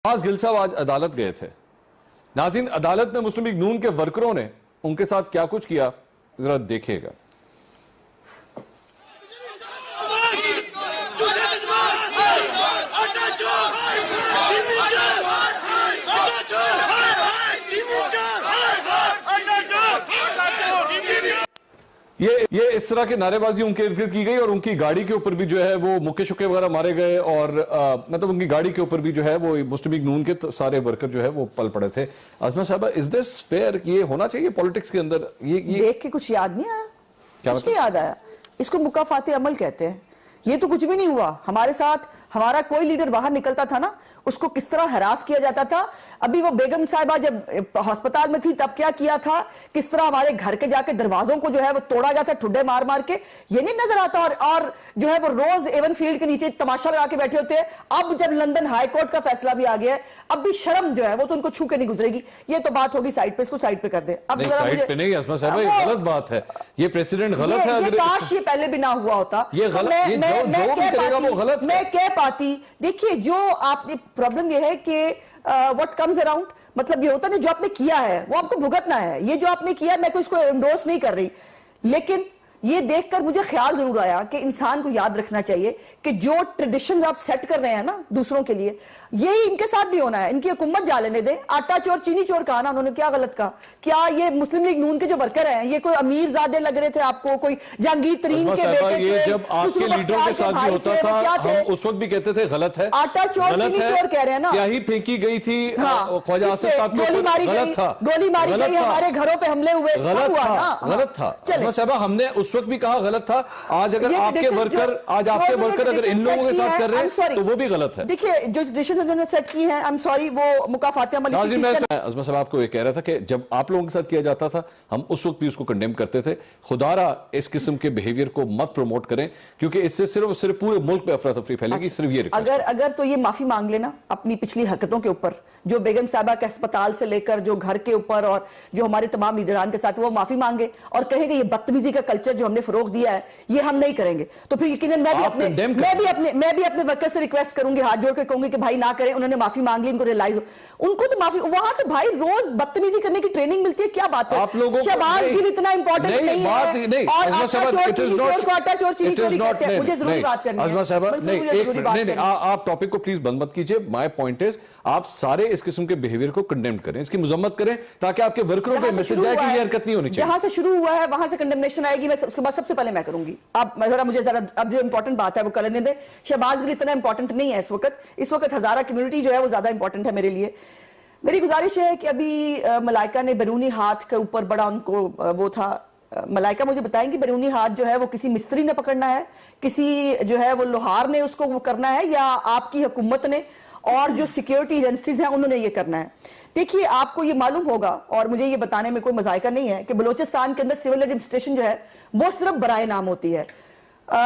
شہباز گل صاحب آج عدالت گئے تھے. ناظرین, عدالت میں مسلم لیگ نون کے ورکروں نے ان کے ساتھ کیا کچھ کیا ذرا دیکھیے گا. یہ اس طرح کے نعرے بازی ان کے ارد گرد کی گئی اور ان کی گاڑی کے اوپر بھی جو ہے وہ مکے شکے وغیرہ مارے گئے اور مطلب ان کی گاڑی کے اوپر بھی جو ہے وہ مسلم لیگ نون کے سارے ورکر جو ہے وہ پل پڑے تھے. عظمہ صاحبہ, از دس فیئر کہ یہ ہونا چاہیے پولیٹکس کے اندر؟ یہ دیکھ کے کچھ یاد نہیں آیا؟ کچھ نہیں یاد آیا. اس کو مکافات عمل کہتے ہیں. یہ تو کچھ بھی نہیں ہوا. ہمارے ساتھ ہمارا کوئی لیڈر باہر نکلتا تھا نا, اس کو کس طرح ہراس کیا جاتا تھا. ابھی وہ بیگم صاحبہ جب ہسپتال میں تھی تب کیا کیا تھا, کس طرح ہمارے گھر کے جا کے دروازوں کو جو ہے وہ توڑا گیا تھا ٹھڈے مار مار کے. یہ نہیں نظر آتا. اور جو ہے وہ روز ایون فیلڈ کے نیچے تماشا لگا کے بیٹھے ہوتے ہیں. اب جب لندن ہائی کورٹ کا فیصلہ بھی آ گیا ہے, اب بھی شرم جو ہے وہ تو ان کو چھو کے نہیں گزرے گی. یہ تو بات ہوگی سائٹ پہ, اس کو سائٹ پہ کر دیں. اب سائٹ پہ نہیں عظمہ صاحبہ, یہ غلط بات ہے. یہ پریسیڈنٹ غلط ہے. یہ کاش یہ پہلے بھی نہ ہوا ہوتا. یہ غلط, جو بھی کرے گا وہ غلط ہے. میں کہہ پاتی. دیکھیے جو آپ نے پرابلم یہ ہے کہ what comes around, مطلب یہ ہوتا ہے جو آپ نے کیا ہے وہ آپ کو بھگتنا ہے. یہ جو آپ نے کیا میں کوئی اس کو انڈورس نہیں کر رہی, لیکن یہ دیکھ کر مجھے خیال ضرور آیا کہ انسان کو یاد رکھنا چاہیے کہ جو ٹریڈیشنز آپ سیٹ کر رہے ہیں نا دوسروں کے لیے, یہی ان کے ساتھ بھی ہونا ہے. ان کی حکومت جا لینے دیں. آٹا چور چینی چور کہا نا انہوں نے, کیا غلط کہا؟ کیا یہ مسلم لیگ نون کے جو ورکر ہیں یہ کوئی امیر زادے لگ رہے تھے آپ کو, کوئی جہانگیر ترین کے بیٹے تھے؟ یہ جب آپ کے لیڈروں کے ساتھ بھی ہوتا تھا ہم اس وقت بھی کہتے تھے غلط ہے. آٹا چور چینی چور کہہ رہے ہیں نا. سیاہی پھینکی گئی تھی خواجہ آصف صاحب کے گولی ماری گئی, گولی ماری گئی, ہمارے گھروں پہ حملے ہوئے. غلط تھا. عظمہ صاحبہ ہم نے اس وقت بھی کہا غلط تھا. آج اگر آپ کے ورکر اگر ان لوگوں کے ساتھ کر رہے ہیں تو وہ بھی غلط ہے. دیکھیے جو ڈیسیژنز انہوں نے سیٹ کی ہیں, وہ مکافات عمل. عظمہ صاحب آپ کو یہ کہہ رہا تھا کہ جب آپ لوگوں کے ساتھ کیا جاتا تھا ہم اس وقت بھی اس کو کنڈیم کرتے تھے. خدا را اس قسم کے بیہیویئر کو مت پروموٹ کریں کیونکہ اس سے صرف پورے ملک پہ افراتفری پھیلے گی. صرف یہ اگر تو یہ معافی مانگ لینا اپنی پچھلی حرکتوں کے اوپر, جو بیگم صاحبہ کے اسپتال سے لے کر جو گھر کے اوپر اور جو ہمارے تمام لیڈران کے ساتھ, وہ معافی مانگے اور کہے کہ یہ بدتمیزی کا کلچر جو ہم نے فروغ دیا ہے یہ ہم نہیں کریں گے. تو پھر یقیناً میں بھی اپنے ورکر سے ریکویسٹ کروں گی, ہاتھ جوڑ کے کہوں گی کہ بھائی نہ کریں. انہوں نے معافی مانگ لی, ان کو ریلائز ہو, ان کو تو معافی. وہاں تو بھائی روز بدتمیزی کرنے کی ٹریننگ ملتی ہے, کیا بات ہے. شہباز گل اتنا امپورٹنٹ نہیں ہے اور آٹا چور چینی چوری کہتے ہیں. مجھے ضروری بات کرنی ہے. آپ ٹاپک کو پلیز بند مت کیجئے. مائی پوائنٹ از آپ سارے اس قسم کے بیہیویئر کو کنڈیم کریں, اس کی مذمت کریں تاکہ آپ کے ورکروں پہ میسج جائے کہ یہ حرکت نہیں ہونی چاہیے. جہاں سے شروع ہوا ہے وہاں سے کنڈمنیشن آئے گی, میں اس کے بعد سب سے پہلے میں کروں گی. اب جو امپورٹنٹ بات ہے وہ کر لینے دیں. شہباز گل اتنا امپورٹنٹ نہیں ہے اس وقت ہزارہ کمیونٹی جو ہے وہ زیادہ امپورٹنٹ ہے میرے لیے. میری گزارش ہے کہ ابھی ملائکہ نے بیرونی ہاتھ کے اوپر بڑا ان کو وہ تھا. ملائکہ مجھے بتائیں گی بیرونی ہاتھ جو ہے وہ کسی مستری نے پکڑنا ہے, کسی جو ہے وہ لوہار نے اس کو وہ کرنا ہے, یا آپ کی حکومت نے اور جو سیکیورٹی ایجنسیز ہیں انہوں نے یہ کرنا ہے؟ دیکھیے آپ کو یہ معلوم ہوگا اور مجھے یہ بتانے میں کوئی مذائقہ نہیں ہے کہ بلوچستان کے اندر سول ایڈمنسٹریشن جو ہے وہ صرف برائے نام ہوتی ہے.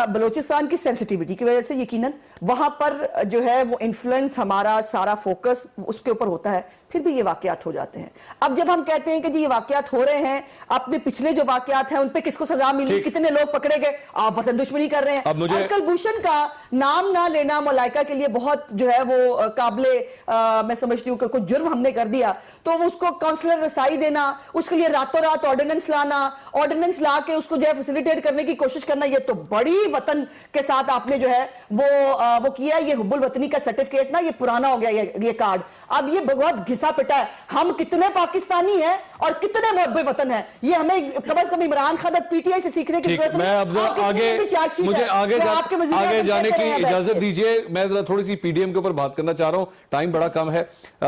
بلوچستان کی سینسٹیوٹی کی وجہ سے یقیناً وہاں پر جو ہے وہ انفلوئنس, ہمارا سارا فوکس اس کے اوپر ہوتا ہے. پھر بھی یہ واقعات ہو جاتے ہیں. اب جب ہم کہتے ہیں کہ جی یہ واقعات ہو رہے ہیں, اپنے پچھلے جو واقعات ہیں ان پہ کس کو سزا ملی, کتنے لوگ پکڑے گئے, آپ وطن دشمنی کر رہے ہیں. کلبھوشن کا نام نہ لینا ملائکہ کے لیے بہت جو ہے وہ قابل میں سمجھتی ہوں کہ کوئی جرم ہم نے کر دیا, تو اس کو کونسلر رسائی دینا, اس کے لیے راتوں رات آرڈیننس لانا, آرڈیننس لا کے اس کو جو ہے فیسیلیٹیٹ کرنے کی کوشش کرنا, یہ تو بڑی وطن کے ساتھ آپ نے جو ہے وہ کیا. یہ حب الوطنی کا سرٹیفکیٹ نا یہ پرانا ہو گیا, یہ کارڈ اب یہ بہت گھسا پٹا ہے. ہم کتنے پاکستانی ہیں اور کتنے محب وطن ہیں, یہ ہمیں کم از کم Imran Khan P T I سے سیکھنے کی ضرورت نہیں. مجھے آگے جانے کی اجازت دیجئے. میں ذرا تھوڑی سی پی ڈی ایم کے اوپر بات کرنا چاہ رہا ہوں, ٹائم بڑا کم ہے.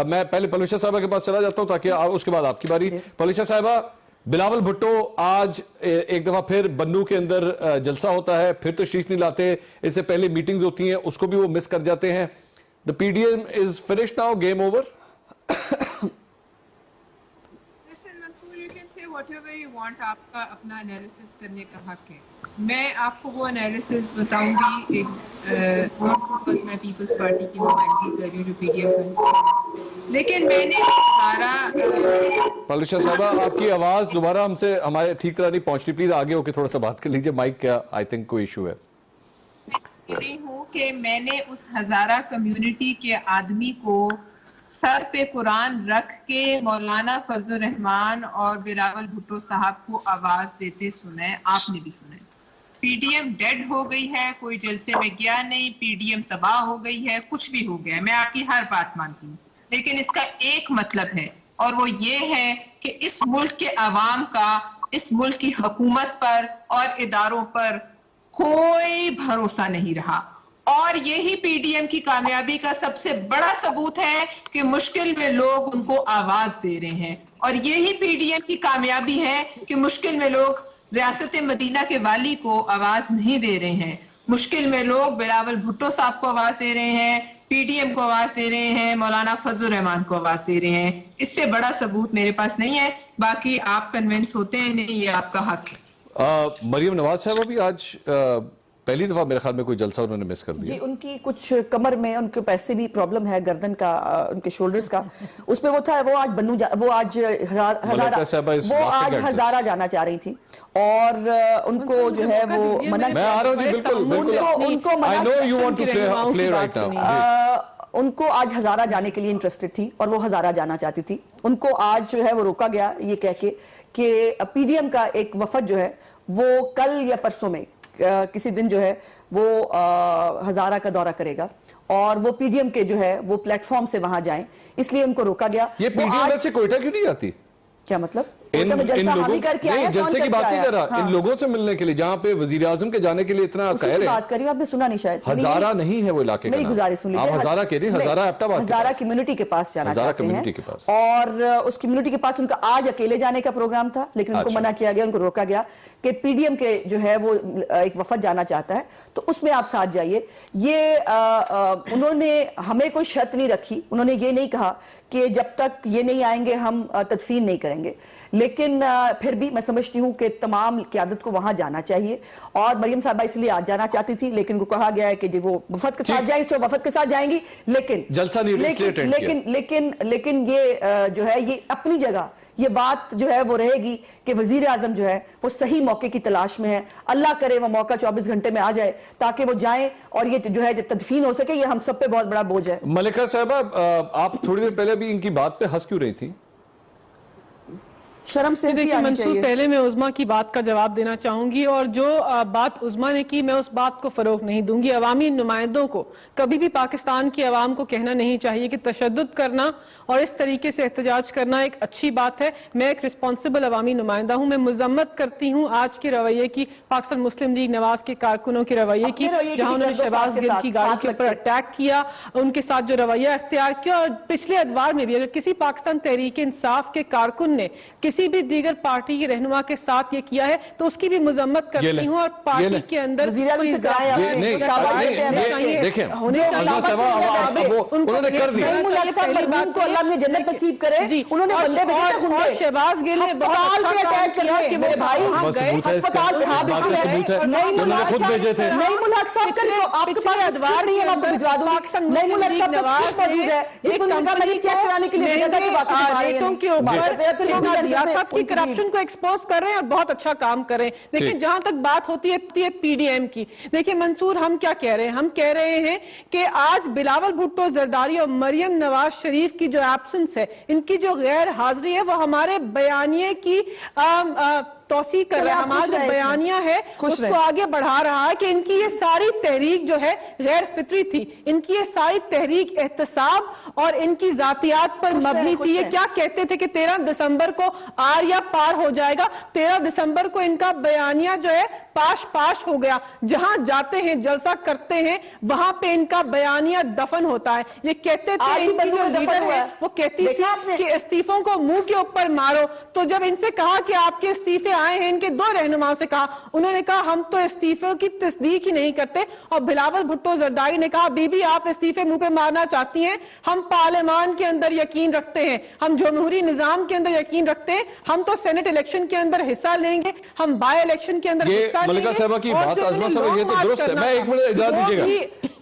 میں پہلے پلوشا صاحبہ کے پاس چلا جاتا ہوں تاکہ اس کے بعد آپ کی باری. پلوشا صاحبہ, بلاول بھٹو آج ایک دفعہ پھر بنو کے اندر جلسہ ہوتا ہے, پھر تشریف نہیں لاتے, اس سے پہلے میٹنگز ہوتی ہیں اس کو بھی وہ مس کر جاتے ہیں. The PDM is finished now, game over? Listen, Mansoor, you can say whatever you want, آپ کا اپنا انالیسس کرنے کا حق ہے. میں آپ کو وہ انالیسس بتاؤں گی, میں پیپلز پارٹی کی نمائندگی کر رہی ہوں جو پی ڈی ایم کا حصہ ہے, لیکن میں نے سارا. پلوشا صاحبہ آپ کی آواز دوبارہ ہم سے ہمارے ٹھیک طرح نہیں پہنچ رہی, پلیز آگے ہو کے تھوڑا سا بات کر لیجئے. مائک کا آئی تھنک کوئی ایشو ہے. میں کہہ رہی ہوں کہ میں نے اس ہزارہ کمیونٹی کے آدمی کو سر پہ قرآن رکھ کے مولانا فضل الرحمان اور بلاول بھٹو صاحب کو آواز دیتے سنے، آپ نے بھی سنے۔ پی ڈی ایم ڈیڈ ہو گئی ہے، کوئی جلسے میں گیا نہیں، پی ڈی ایم تباہ ہو گئی ہے، کچھ بھی ہو گیا ہے، میں آپ کی ہر بات مانتی ہوں، لیکن اس کا ایک مطلب ہے اور وہ یہ ہے کہ اس ملک کے عوام کا اس ملک کی حکومت پر اور اداروں پر کوئی بھروسہ نہیں رہا، اور یہی پی ڈی ایم کی کامیابی کا سب سے بڑا ثبوت ہے کہ مشکل میں لوگ ان کو آواز دے رہے ہیں، اور یہی پی ڈی ایم کی کامیابی ہے کہ مشکل میں لوگ ریاست مدینہ کے والی کو آواز نہیں دے رہے ہیں، مشکل میں لوگ بلاول بھٹو صاحب کو آواز دے رہے ہیں، پی ڈی ایم کو آواز دے رہے ہیں، مولانا فضل الرحمان کو آواز دے رہے ہیں۔ اس سے بڑا ثبوت میرے پاس نہیں ہے، باقی آپ کنونس ہوتے ہیں نہیں، یہ آپ کا حق ہے۔ مریم نواز صاحبہ بھی آج پہلی دفعہ میرے خیال میں کوئی جلسہ انہوں نے مس کر دیا۔ جی، ان کی کچھ کمر میں ان کے پیسے بھی پرابلم ہے، گردن کا، ان کے شولڈرز کا، اس پہ وہ تھا، وہ آج ہزارہ جانا چاہ رہی تھی، اور ان کو جو ہے وہ منع، میں آ رہا ہوں جی، بالکل ان کو منع، I know you want to play right now۔ ان کو آج ہزارہ جانے کے لیے انٹرسٹڈ تھی اور وہ ہزارہ جانا چاہتی تھی، ان کو آج جو ہے وہ روکا گیا یہ کہہ کے کہ پی ڈی ایم کا ایک وفد جو ہے وہ کل یا پرسوں میں کسی دن جو ہے وہ ہزارہ کا دورہ کرے گا، اور وہ پی ڈی ایم کے جو ہے وہ پلیٹ فارم سے وہاں جائیں، اس لیے ان کو روکا گیا۔ یہ پی ڈی ایم میں سے کوئٹہ کیوں نہیں آتی؟ کیا مطلب؟ جلسے کی بات نہیں کر رہا، ان لوگوں سے ملنے کے لیے جہاں پہ وزیر اعظم کے جانے کے لیے اتنا قہر ہے، بات کری آپ نے سنا نہیں شاید، ہزارہ نہیں ہے وہ علاقے کا، میری گزارش سن لیجیے، آپ ہزارہ کہہ رہے ہیں، ہزارہ ایپٹا بات، ہزارہ کمیونٹی کے پاس جانا چاہتے ہیں، پاس، اور اس کمیونٹی کے پاس ان کا آج اکیلے جانے کا پروگرام تھا، لیکن ان کو منع کیا گیا، ان کو روکا گیا کہ پی ڈی ایم کے جو ہے وہ ایک وفد جانا چاہتا ہے تو اس میں آپ ساتھ جائیے۔ یہ انہوں نے ہمیں کوئی شرط نہیں رکھی، انہوں نے یہ نہیں کہا کہ جب تک یہ نہیں آئیں گے ہم تدفین نہیں کریں گے، لیکن پھر بھی میں سمجھتی ہوں کہ تمام قیادت کو وہاں جانا چاہیے، اور مریم صاحبہ اس لیے آج جانا چاہتی تھی، لیکن کو کہا گیا ہے کہ وہ وفد کے ساتھ جائیں، تو وفد کے ساتھ جائیں گی، لیکن یہ جو ہے یہ اپنی جگہ یہ بات جو ہے وہ رہے گی کہ وزیر اعظم جو ہے وہ صحیح موقع کی تلاش میں ہے، اللہ کرے وہ موقع 24 گھنٹے میں آ جائے تاکہ وہ جائیں اور یہ جو ہے تدفین ہو سکے، یہ ہم سب پہ بہت بڑا بوجھ ہے۔ ملکہ صاحبہ، آپ تھوڑی دیر پہلے بھی ان کی بات پہ ہنس کیوں رہی تھی؟ شرم سے دیکھیں منصور، پہلے میں عظمیٰ کی بات کا جواب دینا چاہوں گی، اور جو بات عظمیٰ نے کی میں اس بات کو فروغ نہیں دوں گی۔ عوامی نمائندوں کو کبھی بھی پاکستان کی عوام کو کہنا نہیں چاہیے کہ تشدد کرنا اور اس طریقے سے احتجاج کرنا ایک اچھی بات ہے۔ میں ایک رسپانسبل عوامی نمائندہ ہوں، میں مذمت کرتی ہوں آج کے رویے کی، پاکستان مسلم لیگ نواز کے کارکنوں کے رویے کی، جہاں انہوں نے شہباز گل کی گاڑی کے اوپر اٹیک کیا، ان کے ساتھ جو رویہ اختیار کیا، اور پچھلے ادوار میں بھی اگر کسی پاکستان تحریک انصاف کے کارکن نے کسی بھی دیگر پارٹی کے رہنما کے ساتھ یہ کیا ہے تو اس کی بھی مذمت کرتی ہوں، اور پارٹی کے اندر کوئی شہباز گل نے کرپشن کو ایکسپوز کر رہے ہیں اور بہت اچھا کام کر رہے ہیں۔ لیکن جہاں تک بات ہوتی ہے پی ڈی ایم کی، دیکھیں منصور، ہم کیا کہہ رہے ہیں؟ ہم کہہ رہے ہیں کہ آج بلاول بھٹو زرداری اور مریم نواز شریف کی جو ایبسنس ہے، ان کی جو غیر حاضری ہے، وہ ہمارے بیانیے کی توسیع کر رہا ہے، ہمارا جو بیانیہ ہے اس کو آگے بڑھا رہا ہے کہ ان کی یہ ساری تحریک جو ہے غیر فطری تھی، ان کی یہ ساری تحریک احتساب اور ان کی ذاتیات پر مبنی تھی۔ یہ کیا کہتے تھے کہ 13 دسمبر کو آر یا پار ہو جائے گا، 13 دسمبر کو ان کا بیانیہ جو ہے پاش ہو گیا، جہاں جاتے ہیں جلسہ کرتے ہیں وہاں پہ ان کا بیانیہ دفن ہوتا ہے۔ یہ کہتے تھے ان کی جو لیڈر ہے وہ کہتی تھی کہ استعفوں کو منہ کے اوپر مارو، تو جب ان سے کہا کہ آپ کے استعفے آئے ہیں، ان کے 2 رہنماؤں سے کہا، انہوں نے کہا ہم تو استعفوں کی تصدیق ہی نہیں کرتے، اور بلاول بھٹو زرداری نے کہا بی بی آپ استعفے منہ پہ مارنا چاہتی ہیں، ہم پارلیمان کے اندر یقین رکھتے ہیں، ہم جمہوری نظام کے اندر یقین رکھتے ہیں، ہم تو سینٹ الیکشن کے اندر حصہ لیں گے، ہم بائی الیکشن کے اندر حصہ لیں گے۔ ملکہ صاحبہ کی بات عظمہ صاحبہ یہ تو درست ہے، میں ایک منٹ اجازت دیجیے گا،